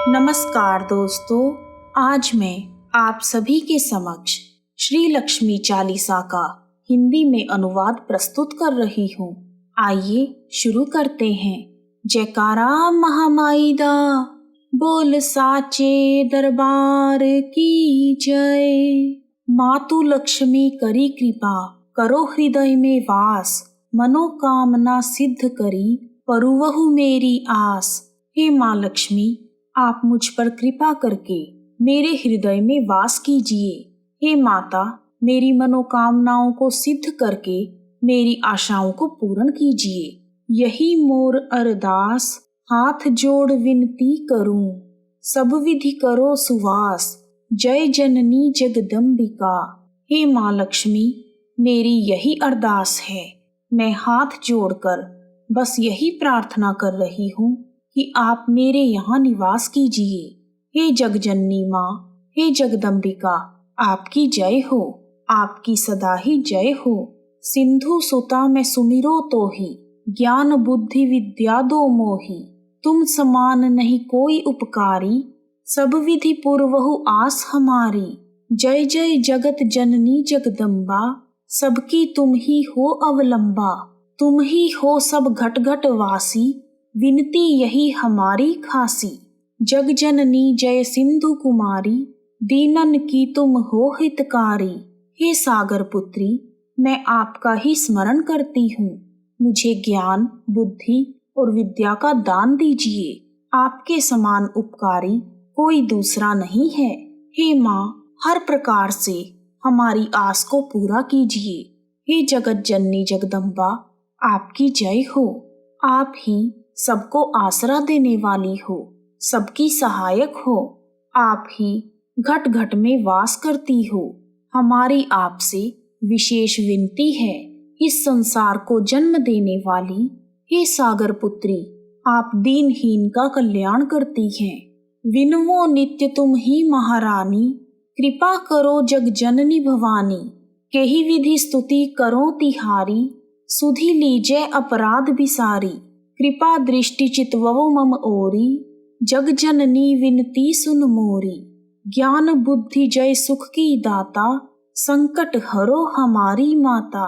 नमस्कार दोस्तों, आज मैं आप सभी के समक्ष श्री लक्ष्मी चालीसा का हिंदी में अनुवाद प्रस्तुत कर रही हूँ। आइए शुरू करते हैं। जयकारा महामाई दा, बोल साचे दरबार की जय। मातु लक्ष्मी करी कृपा, करो हृदय में वास। मनोकामना सिद्ध करी, परुवहु मेरी आस। हे माँ लक्ष्मी, आप मुझ पर कृपा करके मेरे हृदय में वास कीजिए। हे माता, मेरी मनोकामनाओं को सिद्ध करके मेरी आशाओं को पूर्ण कीजिए। यही मोर अरदास, हाथ जोड़ विनती करूं। सब विधि करो सुवास, जय जननी जगदम्बिका। हे माँ लक्ष्मी, मेरी यही अरदास है। मैं हाथ जोड़कर बस यही प्रार्थना कर रही हूँ कि आप मेरे यहाँ निवास कीजिए। हे जगजननी माँ, हे जगदम्बिका, आपकी जय हो, आपकी सदा ही जय हो। सिंधु सुता मैं सुमिरो तो ही, ज्ञान बुद्धि विद्या दो मोही। तुम समान नहीं कोई उपकारी, सब विधि पूर्वहु आस हमारी। जय जय जगत जननी जगदम्बा, सबकी तुम ही हो अवलंबा। तुम ही हो सब घट घट वासी, विनती यही हमारी खासी। जग जननी जय सिंधु कुमारी, दीनन की तुम हो हितकारी। हे सागर पुत्री, मैं आपका ही स्मरण करती हूँ। मुझे ज्ञान, बुद्धि और विद्या का दान दीजिए। आपके समान उपकारी कोई दूसरा नहीं है। हे माँ, हर प्रकार से हमारी आस को पूरा कीजिए। हे जगत जननी जगदम्बा, आपकी जय हो। आप ही सबको आसरा देने वाली हो, सबकी सहायक हो। आप ही घट घट में वास करती हो। हमारी आपसे विशेष विनती है। इस संसार को जन्म देने वाली हे सागर पुत्री, आप दीनहीन का कल्याण करती हैं। विनवो नित्य तुम ही महारानी, कृपा करो जग जननी भवानी। केही विधि स्तुति करो तिहारी, सुधि लीजय अपराध बिसारी। कृपा दृष्टि चितवो मम ओरी, जग जननी विनती सुन मोरी। ज्ञान बुद्धि जय सुख की दाता, संकट हरो हमारी माता।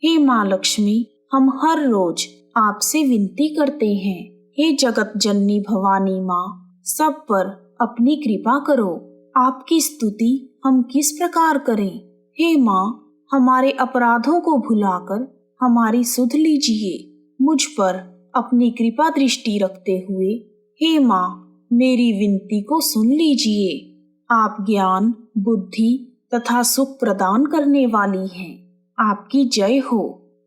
हे माँ लक्ष्मी, हम हर रोज आपसे विनती करते हैं। हे जगत जननी भवानी माँ, सब पर अपनी कृपा करो। आपकी स्तुति हम किस प्रकार करें। हे माँ, हमारे अपराधों को भुलाकर हमारी सुध लीजिए। मुझ पर अपनी कृपा दृष्टि रखते हुए हे माँ, मेरी विनती को सुन लीजिए। आप ज्ञान, बुद्धि तथा सुख प्रदान करने वाली हैं। आपकी जय हो।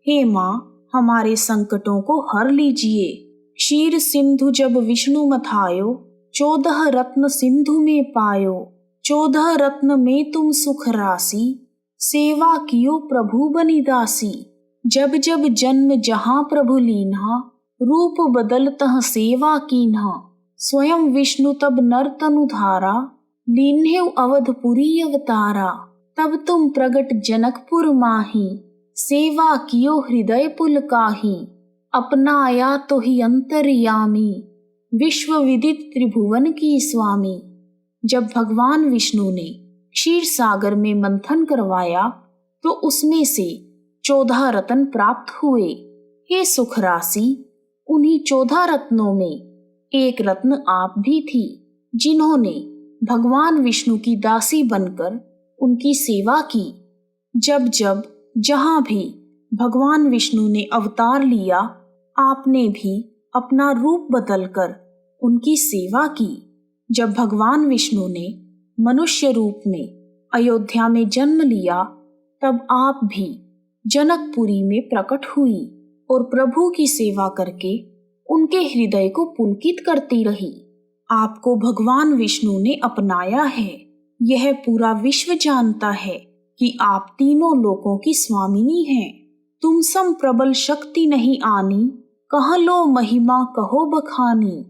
हे माँ, हमारे संकटों को हर लीजिए। क्षीर सिंधु जब विष्णु मथायो, 14 रत्न सिंधु में पायो। 14 रत्न में तुम सुख राशि, सेवा कियो प्रभु बनी दासी। जब जब जन्म जहाँ प्रभु लीन्हा, रूप बदलतः सेवा कीन्हा। स्वयं विष्णु तब नर तनु धारा, लीन्हेउ अवधपुरी अवतारा। तब तुम प्रगट जनकपुर माही, सेवा कियो हृदय पुलकाही। अपनाया तो ही अंतर्यामी, विश्व विदित त्रिभुवन की स्वामी। जब भगवान विष्णु ने क्षीर सागर में मंथन करवाया तो उसमें से 14 रत्न प्राप्त हुए। हे सुख राशि, उन्हीं 14 रत्नों में एक रत्न आप भी थी, जिन्होंने भगवान विष्णु की दासी बनकर उनकी सेवा की। जब जब जहाँ भी भगवान विष्णु ने अवतार लिया, आपने भी अपना रूप बदलकर उनकी सेवा की। जब भगवान विष्णु ने मनुष्य रूप में अयोध्या में जन्म लिया, तब आप भी जनकपुरी में प्रकट हुई और प्रभु की सेवा करके उनके हृदय को पुलकित करती रही। आपको भगवान विष्णु ने अपनाया है। यह पूरा विश्व जानता है कि आप तीनों लोकों की स्वामिनी हैं। तुम सम प्रबल शक्ति नहीं आनी, कह लो महिमा कहो बखानी।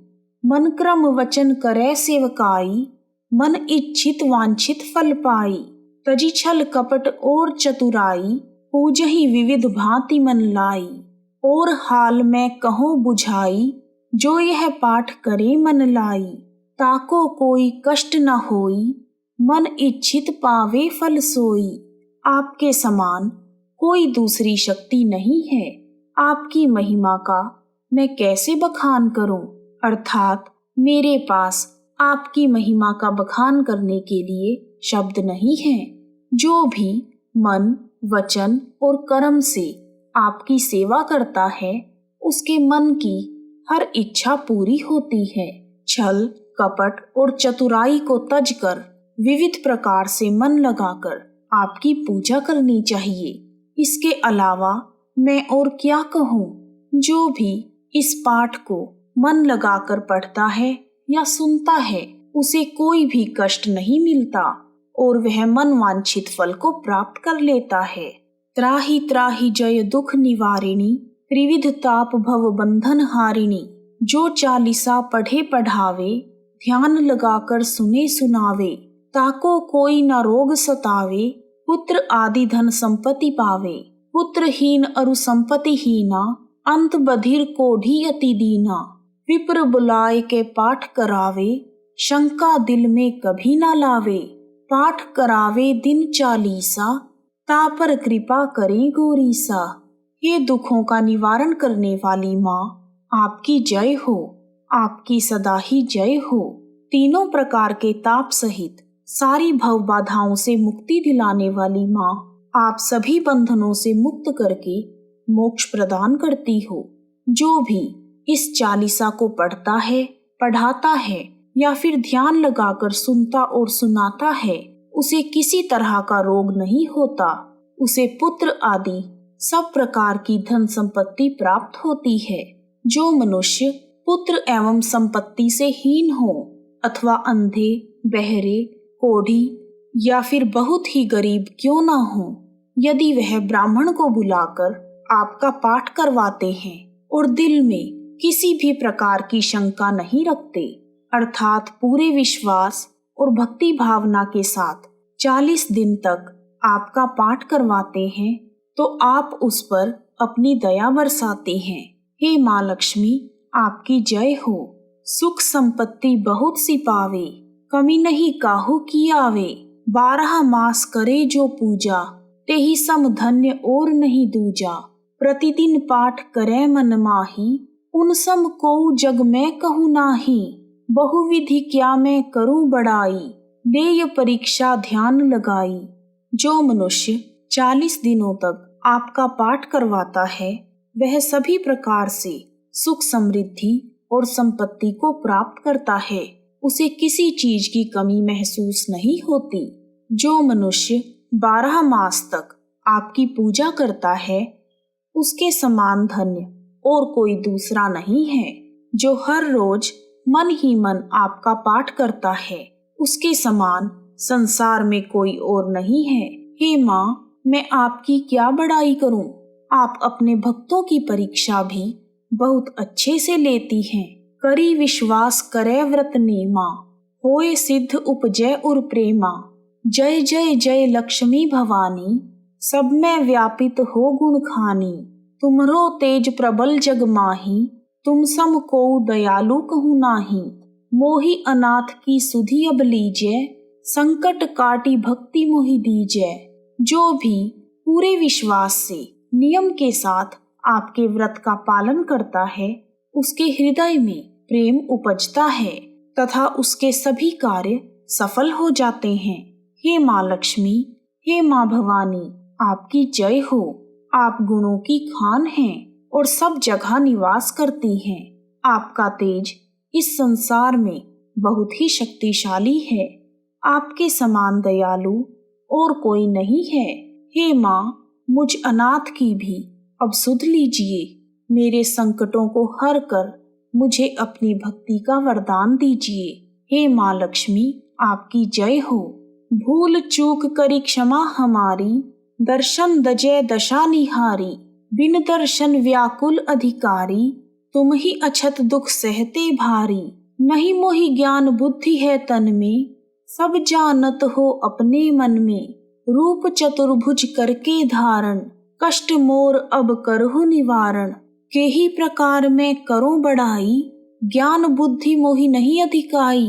मन क्रम वचन करे सेवकाई, मन इच्छित वांछित फल पाई। तजी छल कपट और चतुराई, पूजहि विविध भांति मन लाई। और हाल मैं कहूँ बुझाई, जो यह पाठ करे मन लाई। ताको कोई कष्ट न होई, मन इच्छित पावे फल सोई। आपके समान कोई दूसरी शक्ति नहीं है। आपकी महिमा का मैं कैसे बखान करूं? अर्थात मेरे पास आपकी महिमा का बखान करने के लिए शब्द नहीं है। जो भी मन, वचन और कर्म से आपकी सेवा करता है, उसके मन की हर इच्छा पूरी होती है। छल, कपट और चतुराई को तज कर विविध प्रकार से मन लगाकर आपकी पूजा करनी चाहिए। इसके अलावा मैं और क्या कहूँ? जो भी इस पाठ को मन लगाकर पढ़ता है या सुनता है, उसे कोई भी कष्ट नहीं मिलता और वह मन वांछित फल को प्राप्त कर लेता है। त्राहि त्राहि जय दुख निवारिणी, त्रिविध ताप भव बंधन हारिणी। जो चालीसा पढ़े पढ़ावे, ध्यान लगाकर सुने सुनावे। ताको कोई न रोग सतावे, पुत्र आदि धन संपत्ति पावे। पुत्रहीन अरु संपत्ति हीना, अंत बधिर कोढ़ी अति दीना। विप्र बुलाए के पाठ करावे, शंका दिल में कभी न लावे। पाठ करावे दिन चालीसा, तापर कृपा करें गौरीसा। हे दुखों का निवारण करने वाली माँ, आपकी जय हो, आपकी सदा ही जय हो। तीनों प्रकार के ताप सहित सारी भव बाधाओं से मुक्ति दिलाने वाली माँ, आप सभी बंधनों से मुक्त करके मोक्ष प्रदान करती हो। जो भी इस चालीसा को पढ़ता है, पढ़ाता है या फिर ध्यान लगाकर सुनता और सुनाता है, उसे किसी तरह का रोग नहीं होता। उसे पुत्र आदि सब प्रकार की धन संपत्ति प्राप्त होती है। जो मनुष्य पुत्र एवं संपत्ति से हीन हो अथवा अंधे, बहरे, कोढ़ी या फिर बहुत ही गरीब क्यों ना हो, यदि वह ब्राह्मण को बुलाकर आपका पाठ करवाते हैं और दिल में किसी भी प्रकार की शंका नहीं रखते, अर्थात पूरे विश्वास और भक्ति भावना के साथ 40 दिन तक आपका पाठ करवाते हैं, तो आप उस पर अपनी दया बरसाते हैं। हे माँ लक्ष्मी, आपकी जय हो। सुख संपत्ति बहुत सी पावे, कमी नहीं काहू की आवे। 12 मास करे जो पूजा, तेहि सम धन्य और नहीं दूजा। प्रतिदिन पाठ करे मन माही, उन सम को जग में कहूँ नाही। बहुविधि क्या मैं करूँ बड़ाई, देय परीक्षा ध्यान लगाई। जो मनुष्य 40 दिनों तक आपका पाठ करवाता है, वह सभी प्रकार से सुख, समृद्धि और संपत्ति को प्राप्त करता है। उसे किसी चीज की कमी महसूस नहीं होती। जो मनुष्य 12 मास तक आपकी पूजा करता है, उसके समान धन्य और कोई दूसरा नहीं है। जो हर रोज मन ही मन आपका पाठ करता है, उसके समान संसार में कोई और नहीं है। हे माँ, मैं आपकी क्या बड़ाई करूं? आप अपने भक्तों की परीक्षा भी बहुत अच्छे से लेती हैं। करी विश्वास करे व्रत नेमा, होए सिद्ध उपजय और प्रेमा। जय जय जय लक्ष्मी भवानी, सब में व्यापित हो गुण खानी। तुमरो तेज प्रबल जग माही, तुम सम को दयालु कहूँ नाही। मोहि अनाथ की सुधि अब लीजै, संकट काटी भक्ति मोहि दीजै। जो भी पूरे विश्वास से नियम के साथ आपके व्रत का पालन करता है, उसके हृदय में प्रेम उपजता है तथा उसके सभी कार्य सफल हो जाते हैं। हे माँ लक्ष्मी, हे माँ भवानी, आपकी जय हो। आप गुणों की खान हैं और सब जगह निवास करती हैं। आपका तेज इस संसार में बहुत ही शक्तिशाली है। आपके समान दयालु और कोई नहीं है। हे माँ, मुझ अनाथ की भी अब सुध लीजिए। मेरे संकटों को हर कर मुझे अपनी भक्ति का वरदान दीजिए। हे माँ लक्ष्मी, आपकी जय हो। भूल चूक करी क्षमा हमारी, दर्शन दजय दशा निहारी। बिन दर्शन व्याकुल अधिकारी, तुम ही अछत दुख सहते भारी। नहीं मोहि ज्ञान बुद्धि है तन में, सब जानत हो अपने मन में। रूप चतुर्भुज करके धारण, कष्ट मोर अब करहु निवारण। केही प्रकार में करो बड़ाई, ज्ञान बुद्धि मोहि नहीं अधिकाई।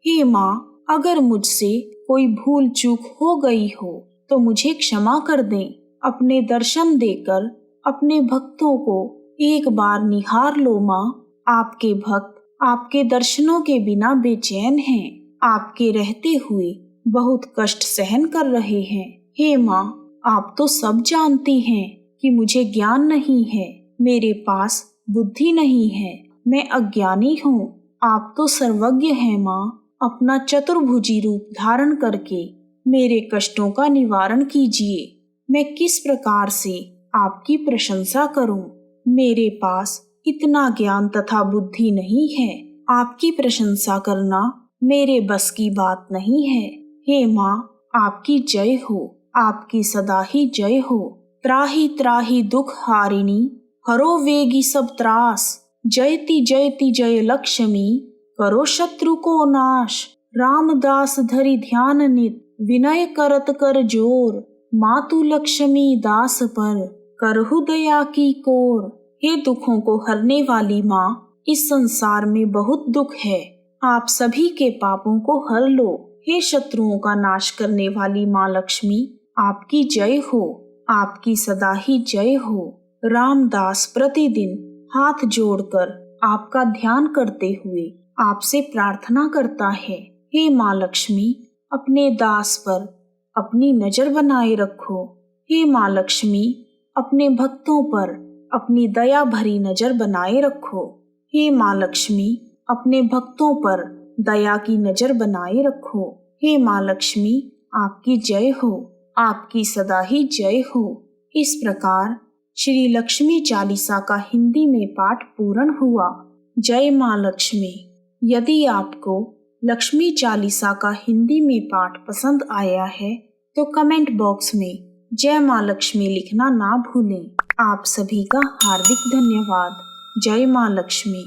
हे माँ, अगर मुझसे कोई भूल चूक हो गई हो तो मुझे क्षमा कर दें। अपने दर्शन देकर अपने भक्तों को एक बार निहार लो माँ। आपके भक्त आपके दर्शनों के बिना बेचैन हैं। आपके रहते हुए बहुत कष्ट सहन कर रहे हैं। हे माँ, आप तो सब जानती हैं कि मुझे ज्ञान नहीं है, मेरे पास बुद्धि नहीं है, मैं अज्ञानी हूँ। आप तो सर्वज्ञ हैं माँ। अपना चतुर्भुजी रूप धारण करके मेरे कष्टों का निवारण कीजिए। मैं किस प्रकार से आपकी प्रशंसा करूं? मेरे पास इतना ज्ञान तथा बुद्धि नहीं है। आपकी प्रशंसा करना मेरे बस की बात नहीं है। हे माँ, आपकी जय हो, आपकी सदा ही जय हो। त्राहि त्राहि दुख हारिणी, हरो वेगी सब त्रास। जयति जयति जय लक्ष्मी, करो शत्रु को नाश। रामदास धरि ध्यान नित, विनय करत कर जोर। मातु लक्ष्मी दास पर, करहु दया की कोर। हे दुखों को हरने वाली माँ, इस संसार में बहुत दुख है, आप सभी के पापों को हर लो। हे शत्रुओं का नाश करने वाली माँ लक्ष्मी, आपकी जय हो, आपकी सदा ही जय हो। रामदास प्रतिदिन हाथ जोड़कर आपका ध्यान करते हुए आपसे प्रार्थना करता है। हे माँ लक्ष्मी, अपने दास पर अपनी नजर बनाए रखो। हे माँ लक्ष्मी, अपने भक्तों पर अपनी दया भरी नजर बनाए रखो। हे माँ लक्ष्मी, अपने भक्तों पर दया की नजर बनाए रखो। हे माँ लक्ष्मी, आपकी जय हो, आपकी सदा ही जय हो। इस प्रकार श्री लक्ष्मी चालीसा का हिंदी में पाठ पूर्ण हुआ। जय माँ लक्ष्मी। यदि आपको लक्ष्मी चालीसा का हिंदी में पाठ पसंद आया है तो कमेंट बॉक्स में जय माँ लक्ष्मी लिखना ना भूलें। आप सभी का हार्दिक धन्यवाद। जय माँ लक्ष्मी।